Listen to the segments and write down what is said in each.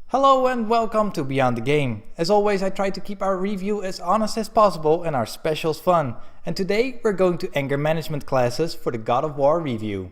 Hello and welcome to Beyond the Game. As always, I try to keep our review as honest as possible and our specials fun. And today we're going to anger management classes for the God of War review.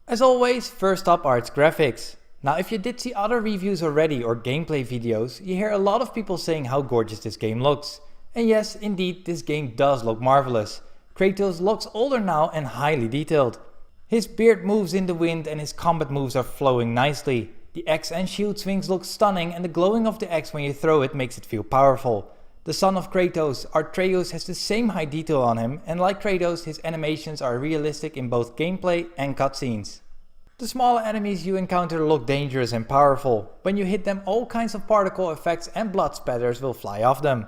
As always, first up are its graphics. Now if you did see other reviews already or gameplay videos, you hear a lot of people saying how gorgeous this game looks. And yes, indeed, this game does look marvelous. Kratos looks older now and highly detailed. His beard moves in the wind and his combat moves are flowing nicely. The axe and shield swings look stunning and the glowing of the axe when you throw it makes it feel powerful. The son of Kratos, Atreus, has the same high detail on him, and like Kratos, his animations are realistic in both gameplay and cutscenes. The smaller enemies you encounter look dangerous and powerful. When you hit them, all kinds of particle effects and blood spatters will fly off them.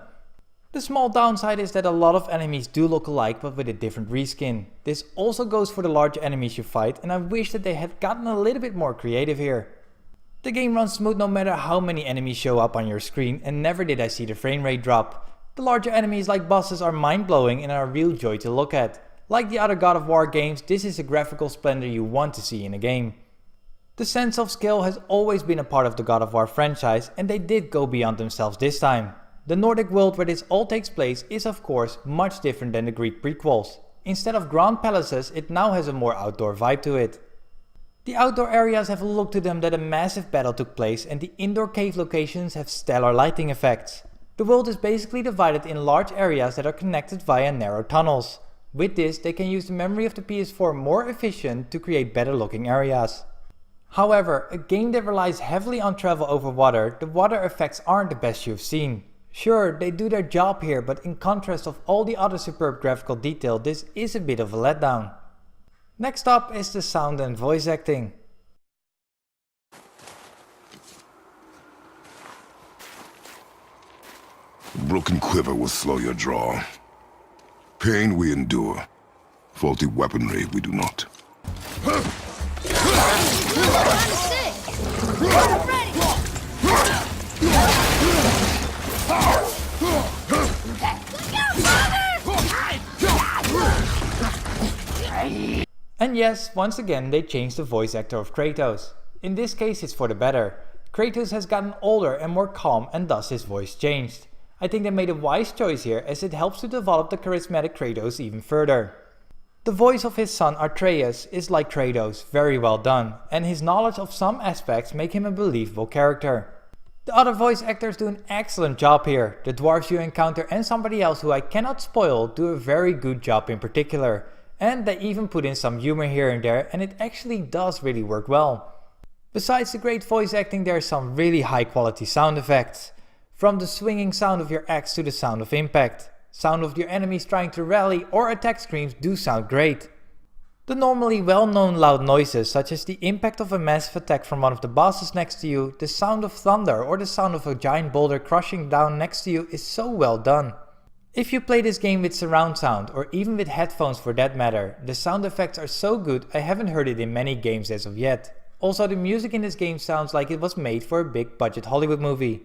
The small downside is that a lot of enemies do look alike but with a different reskin. This also goes for the larger enemies you fight, and I wish that they had gotten a little bit more creative here. The game runs smooth no matter how many enemies show up on your screen, and never did I see the frame rate drop. The larger enemies like bosses are mind-blowing and are a real joy to look at. Like the other God of War games, this is a graphical splendor you want to see in a game. The sense of scale has always been a part of the God of War franchise, and they did go beyond themselves this time. The Nordic world where this all takes place is of course much different than the Greek prequels. Instead of grand palaces, it now has a more outdoor vibe to it. The outdoor areas have a look to them that a massive battle took place, and the indoor cave locations have stellar lighting effects. The world is basically divided in large areas that are connected via narrow tunnels. With this, they can use the memory of the PS4 more efficient to create better looking areas. However, a game that relies heavily on travel over water, the water effects aren't the best you've seen. Sure, they do their job here, but in contrast of all the other superb graphical detail, this is a bit of a letdown. Next up is the sound and voice acting. Broken quiver will slow your draw. Pain we endure. Faulty weaponry we do not. I'm sick! I'm ready! And yes, once again they changed the voice actor of Kratos. In this case it's for the better. Kratos has gotten older and more calm, and thus his voice changed. I think they made a wise choice here, as it helps to develop the charismatic Kratos even further. The voice of his son Atreus is like Kratos, very well done, and his knowledge of some aspects make him a believable character. The other voice actors do an excellent job here. The dwarves you encounter and somebody else who I cannot spoil do a very good job in particular. And they even put in some humor here and there, and it actually does really work well. Besides the great voice acting, there are some really high quality sound effects. From the swinging sound of your axe to the sound of impact. Sound of your enemies trying to rally or attack screams do sound great. The normally well-known loud noises, such as the impact of a massive attack from one of the bosses next to you, the sound of thunder or the sound of a giant boulder crushing down next to you is so well done. If you play this game with surround sound, or even with headphones for that matter, the sound effects are so good I haven't heard it in many games as of yet. Also, the music in this game sounds like it was made for a big budget Hollywood movie.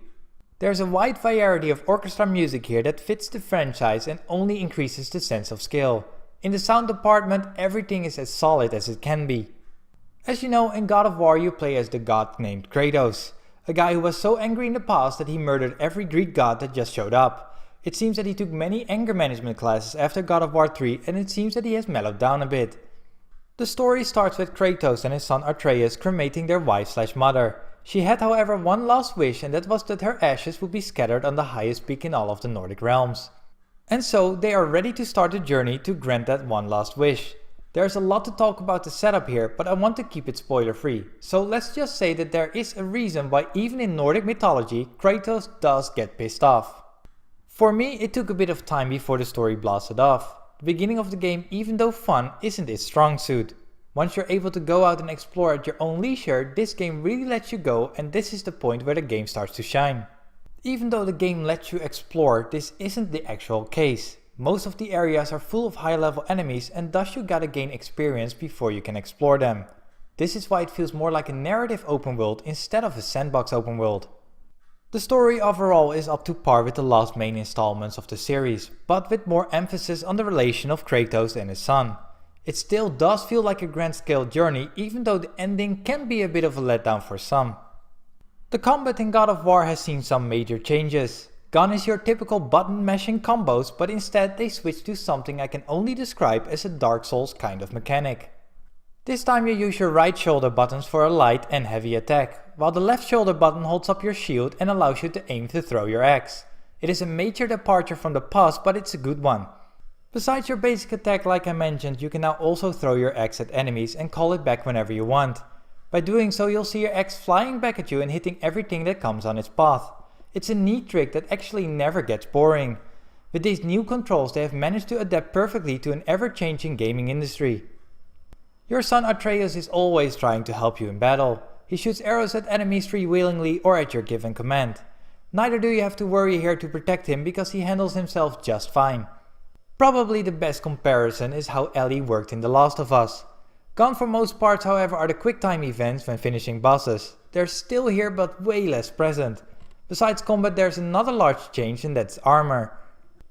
There's a wide variety of orchestra music here that fits the franchise and only increases the sense of scale. In the sound department, everything is as solid as it can be. As you know, in God of War you play as the god named Kratos, a guy who was so angry in the past that he murdered every Greek god that just showed up. It seems that he took many anger management classes after God of War 3, and it seems that he has mellowed down a bit. The story starts with Kratos and his son Atreus cremating their wife/mother. She had however one last wish, and that was that her ashes would be scattered on the highest peak in all of the Nordic realms. And so they are ready to start the journey to grant that one last wish. There's a lot to talk about the setup here, but I want to keep it spoiler free. So let's just say that there is a reason why even in Nordic mythology Kratos does get pissed off. For me, it took a bit of time before the story blasted off. The beginning of the game, even though fun, isn't its strong suit. Once you're able to go out and explore at your own leisure, this game really lets you go, and this is the point where the game starts to shine. Even though the game lets you explore, this isn't the actual case. Most of the areas are full of high level enemies, and thus you gotta gain experience before you can explore them. This is why it feels more like a narrative open world instead of a sandbox open world. The story overall is up to par with the last main installments of the series, but with more emphasis on the relation of Kratos and his son. It still does feel like a grand scale journey, even though the ending can be a bit of a letdown for some. The combat in God of War has seen some major changes. Gone is your typical button mashing combos, but instead they switched to something I can only describe as a Dark Souls kind of mechanic. This time you use your right shoulder buttons for a light and heavy attack, while the left shoulder button holds up your shield and allows you to aim to throw your axe. It is a major departure from the past, but it's a good one. Besides your basic attack like I mentioned, you can now also throw your axe at enemies and call it back whenever you want. By doing so you'll see your axe flying back at you and hitting everything that comes on its path. It's a neat trick that actually never gets boring. With these new controls they have managed to adapt perfectly to an ever-changing gaming industry. Your son Atreus is always trying to help you in battle. He shoots arrows at enemies freewheelingly or at your given command. Neither do you have to worry here to protect him because he handles himself just fine. Probably the best comparison is how Ellie worked in The Last of Us. Gone for most parts however are the quick time events when finishing bosses. They're still here but way less present. Besides combat there's another large change and that's armor.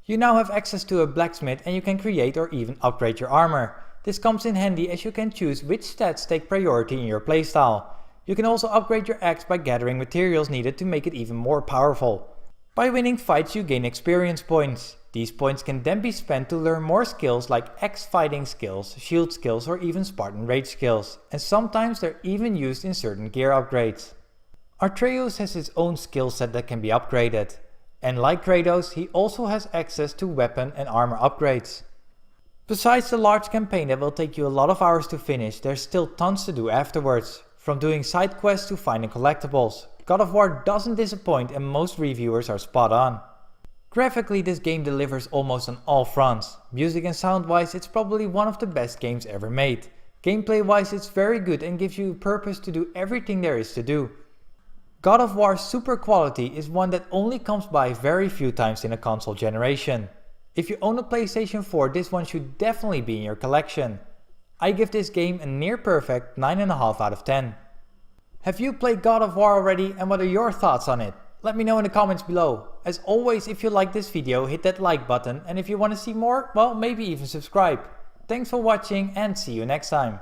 You now have access to a blacksmith and you can create or even upgrade your armor. This comes in handy as you can choose which stats take priority in your playstyle. You can also upgrade your axe by gathering materials needed to make it even more powerful. By winning fights you gain experience points. These points can then be spent to learn more skills like axe fighting skills, shield skills or even Spartan rage skills, and sometimes they're even used in certain gear upgrades. Atreus has his own skill set that can be upgraded, and like Kratos he also has access to weapon and armor upgrades. Besides the large campaign that will take you a lot of hours to finish, there's still tons to do afterwards, from doing side quests to finding collectibles. God of War doesn't disappoint and most reviewers are spot on. Graphically this game delivers almost on all fronts. Music and sound wise it's probably one of the best games ever made. Gameplay wise it's very good and gives you a purpose to do everything there is to do. God of War's super quality is one that only comes by very few times in a console generation. If you own a PlayStation 4 this one should definitely be in your collection. I give this game a near perfect 9.5 out of 10. Have you played God of War already and what are your thoughts on it? Let me know in the comments below. As always, if you like this video, hit that like button, and if you want to see more, well, maybe even subscribe. Thanks for watching and see you next time.